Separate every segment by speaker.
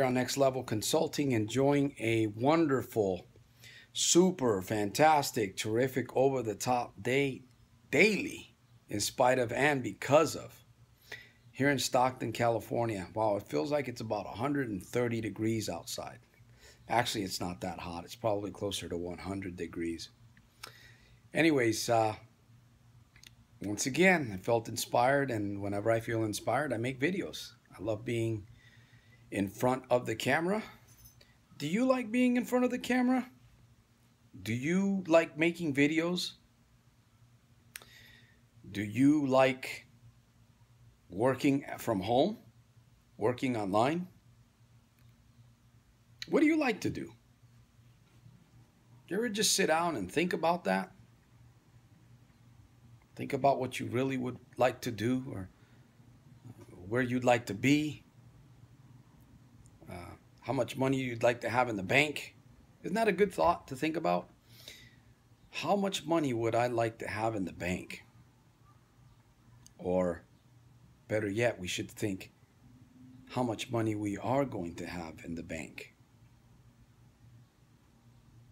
Speaker 1: on Next Level Consulting, enjoying a wonderful, super, fantastic, terrific, over-the-top day daily, in spite of and because of, here in Stockton, California. Wow, it feels like it's about 130 degrees outside. Actually, it's not that hot. It's probably closer to 100 degrees. Anyways, once again, I felt inspired, and whenever I feel inspired, I make videos. I love being in front of the camera. Do you like being in front of the camera? Do you like making videos? Do you like working from home? Working online? What do you like to do? You ever just sit down and think about that? Think about what you really would like to do, or where you'd like to be, how much money you'd like to have in the bank. Isn't that a good thought to think about? How much money would I like to have in the bank? Or better yet, we should think how much money we are going to have in the bank.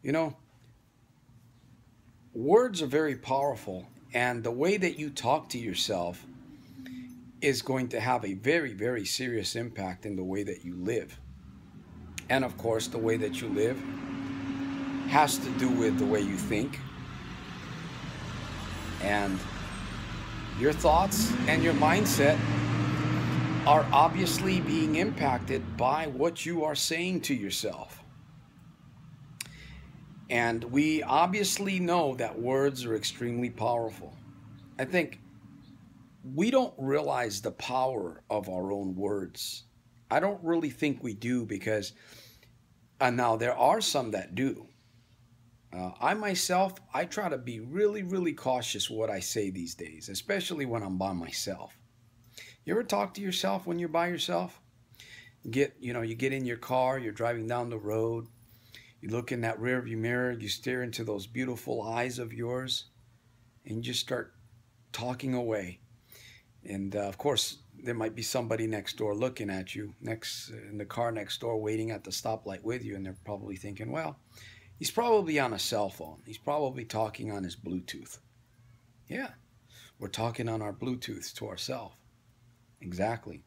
Speaker 1: You know, words are very powerful, and the way that you talk to yourself is going to have a very, very serious impact in the way that you live. And of course, the way that you live has to do with the way you think. And your thoughts and your mindset are obviously being impacted by what you are saying to yourself. And we obviously know that words are extremely powerful. I think we don't realize the power of our own words. I don't really think we do, because now there are some that do. I myself, I try to be really, really cautious what I say these days, especially when I'm by myself. You ever talk to yourself when you're by yourself? You get in your car, you're driving down the road, you look in that rearview mirror, you stare into those beautiful eyes of yours, and you just start talking away. And of course, there might be somebody next door looking at you, in the car next door, waiting at the stoplight with you, and they're probably thinking, well, he's probably on a cell phone. He's probably talking on his Bluetooth. Yeah, we're talking on our Bluetooth to ourselves. Exactly.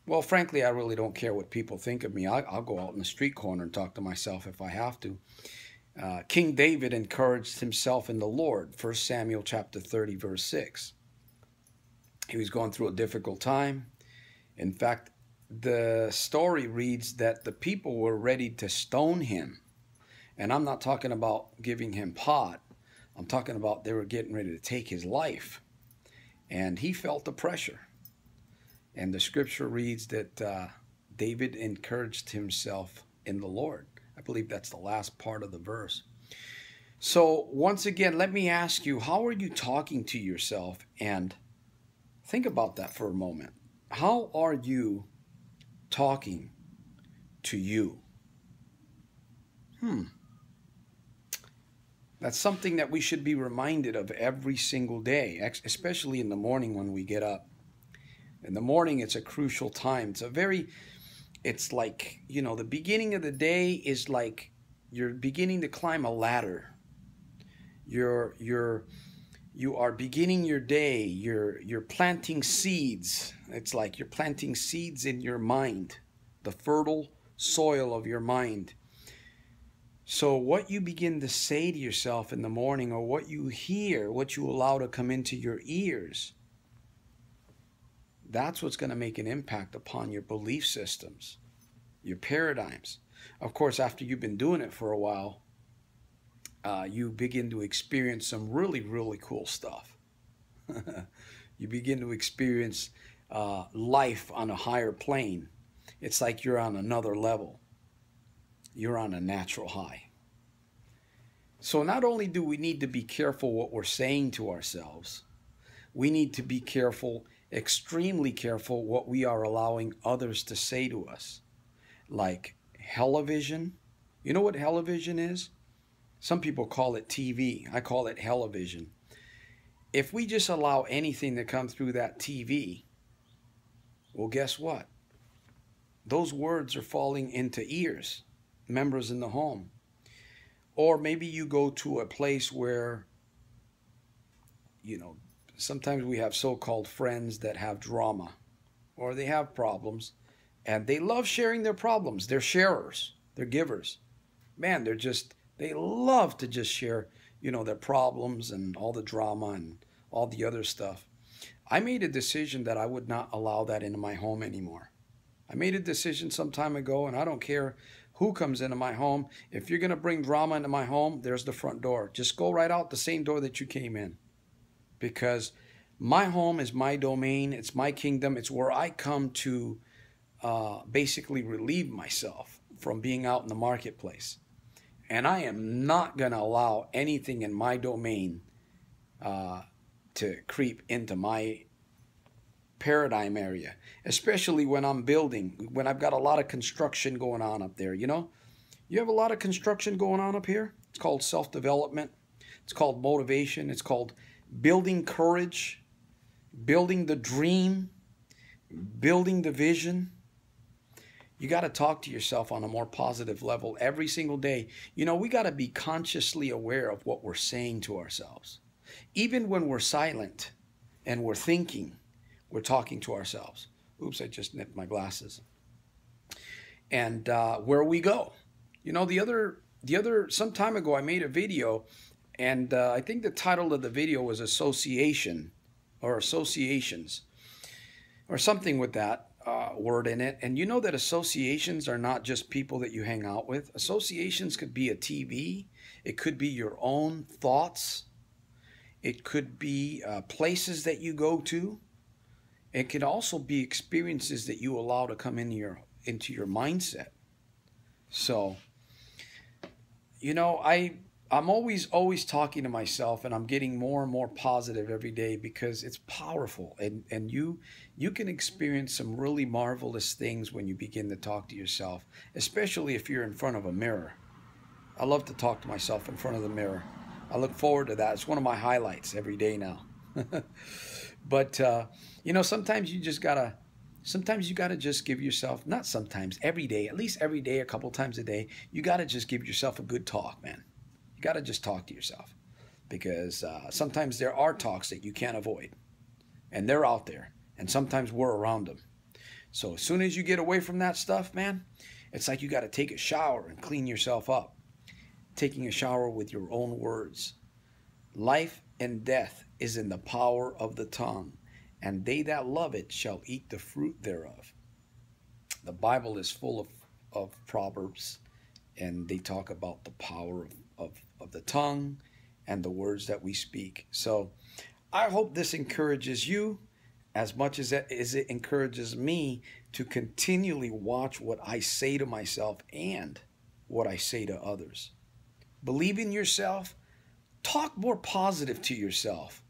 Speaker 1: Well, frankly, I really don't care what people think of me. I'll go out in the street corner and talk to myself if I have to. King David encouraged himself in the Lord, 1 Samuel chapter 30, verse 6. He was going through a difficult time. In fact, the story reads that the people were ready to stone him. And I'm not talking about giving him pot. I'm talking about they were getting ready to take his life. And he felt the pressure. And the scripture reads that David encouraged himself in the Lord. I believe that's the last part of the verse. So once again, let me ask you, how are you talking to yourself? And think about that for a moment. How are you talking to you? That's something that we should be reminded of every single day, especially in the morning when we get up. In the morning, it's a crucial time. It's like, the beginning of the day is like you're beginning to climb a ladder. You are beginning your day. You're planting seeds. It's like you're planting seeds in your mind, the fertile soil of your mind. So what you begin to say to yourself in the morning, or what you hear, what you allow to come into your ears, that's what's going to make an impact upon your belief systems, your paradigms. Of course, after you've been doing it for a while, you begin to experience some really, really cool stuff. You begin to experience life on a higher plane. It's like you're on another level. You're on a natural high. So not only do we need to be careful what we're saying to ourselves, we need to be careful, extremely careful, what we are allowing others to say to us. Like hell-o-vision. You know what hell-o-vision is? Some people call it TV. I call it hell-o-vision. If we just allow anything to come through that TV, well, guess what? those words are falling into ears, members in the home. Or maybe you go to a place where, you know, sometimes we have so-called friends that have drama or they have problems and they love sharing their problems. They're sharers, they're givers. Man, they love to just share, their problems and all the drama and all the other stuff. I made a decision that I would not allow that into my home anymore. I made a decision some time ago, and I don't care who comes into my home. If you're going to bring drama into my home, there's the front door. Just go right out the same door that you came in. Because my home is my domain. It's my kingdom. It's where I come to basically relieve myself from being out in the marketplace. And I am not going to allow anything in my domain to creep into my paradigm area, especially when I'm building, when I've got a lot of construction going on up there. You have a lot of construction going on up here. It's called self-development. It's called motivation. It's called building courage, building the dream, building the vision. You got to talk to yourself on a more positive level every single day. We got to be consciously aware of what we're saying to ourselves. Even when we're silent and we're thinking, we're talking to ourselves. Oops, I just nipped my glasses. And where we go. Some time ago I made a video, and I think the title of the video was Association or Associations or something with that word in it. And you know that associations are not just people that you hang out with. Associations could be a TV. It could be your own thoughts. It could be places that you go to. It can also be experiences that you allow to come into your mindset. So, I'm always talking to myself, and I'm getting more and more positive every day because it's powerful. And you can experience some really marvelous things when you begin to talk to yourself, especially if you're in front of a mirror. I love to talk to myself in front of the mirror. I look forward to that. It's one of my highlights every day now. But, sometimes you gotta just give yourself, not sometimes, every day, at least every day, a couple times a day, you gotta just give yourself a good talk, man. You gotta just talk to yourself because sometimes there are talks that you can't avoid and they're out there and sometimes we're around them. So as soon as you get away from that stuff, man, it's like you gotta take a shower and clean yourself up. Taking a shower with your own words. Life and death is in the power of the tongue, and they that love it shall eat the fruit thereof. The Bible is full of proverbs, and they talk about the power of the tongue and the words that we speak. So I hope this encourages you as much as it encourages me to continually watch what I say to myself and what I say to others. Believe in yourself. Talk more positive to yourself.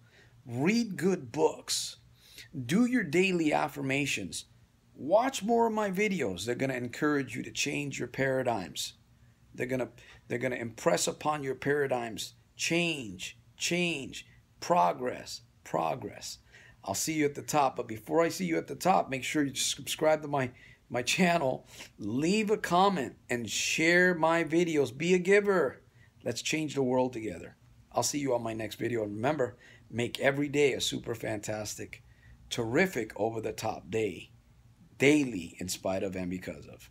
Speaker 1: Read good books. Do your daily affirmations. Watch more of my videos. They're going to encourage you to change your paradigms. They're going to impress upon your paradigms change, progress. I'll see you at the top. But before I see you at the top, make sure you subscribe to my channel. Leave a comment and share my videos. Be a giver. Let's change the world together. I'll see you on my next video. And remember, make every day a super fantastic, terrific, over-the-top day. Daily, in spite of and because of.